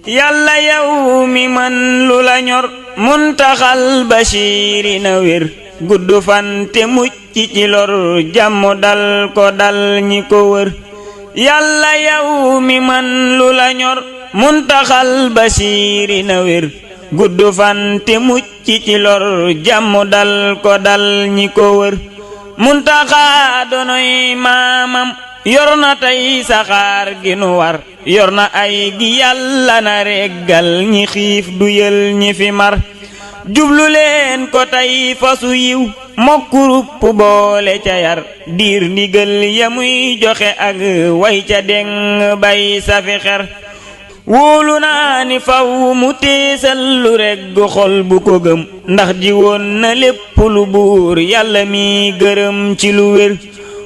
yàlla yow mi man lu la ñor muntaxal bashiri na wér gudd fan te mucc ci lor jàmm dal ko dal ñi ko wër yàlla yow mi man lu la ñor muntaxal bashiri na wér gudd fan te mucc ci lor jàmm dal ko dal ñi ko wër muntaxa donoy maamam yor na tey saxaar gi nu war yor na ay gi yàlla na reggal ñi xiif du yël ñi fi mar jublu leen ko tey fasu yiw mokku rupp boole ca yar diir ndigal ya muy joxe ak way ca deng bay safi xer wóolu naa ni faw mu teesal lu regg xol bu ko gëm ndax ji woon na lépp lu buur yàlla mi gërëm ci lu wér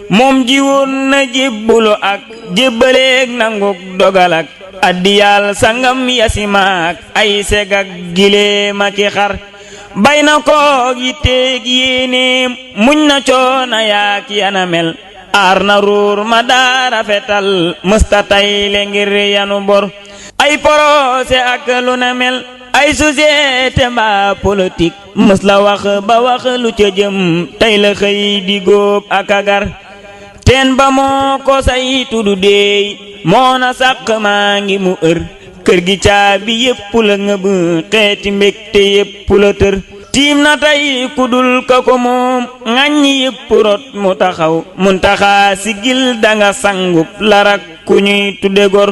moom ji woon na jébbulu ak jébbaleeg nanguk dogal ak addiyaal sangam yasimaak ay segak gileema ki xar bay na koog yitteeg yéenéem muñ na coona yaak yana mel aar na ruur ma daara fetal mësta tayle ngir yanu bor ay porose ak lu na mel ay société mbaa politique mës la wax ba wax lu ca jëm tey la xëy di góob ak agar teen ba moo ko saytu du deey moo na sàq maa ngi mu ër kër gi caabi yépp la ngëb xeeti mbégte yépp la tër tiim na tey kudul ka ko moom ŋàññi yépp rot mu taxaw muntaxaa sigil danga sangub larak ku ñuy tudde gor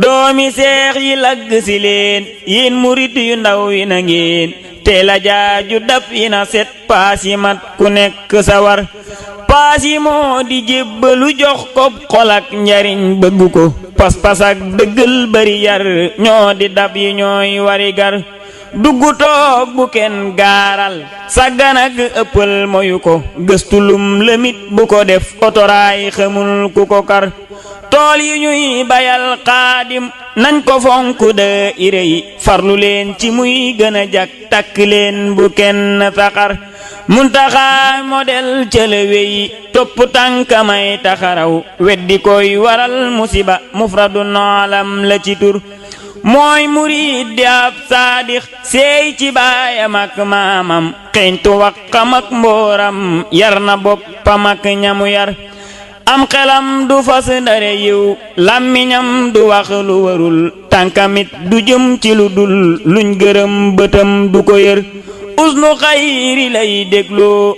doomi seex yi lagg si leen yéen murit yu ndaw yi na ngeen teel a jaaju dab yi na set paas yi mat ku nekk sawar paas yi moo di jébbalu jox ko xol ak njariñ bëgg ko pas-pas ak dëggal bari yar ñoo di dab yi ñooy wari gar dugg toog bu kenn gaaral sàggan ak ëppal moyu ko gëstulum lëmit bu ko def otoraay xamul ku ko kar tool yi ñuy bayal xaadim nañ ko fonk de ire yi farlu leen ci muy gën a jak takk leen bu kenn saxar muntaxa model cëlëwe yi topp tànkamay taxaraw weddi koy waral musiba mufradu noolam la ci tur mooy murid di ab saadix seey ci baayam ak maamam xeeñtu waxam ak mbooram yar na boppam ak ñamu yar am xelam du fas ndare yiw làmmiñam du wax lu warul tànkamit du jëm ci lu dul luñ gërëm bëtam du ko yër usnu xayri lay dégloo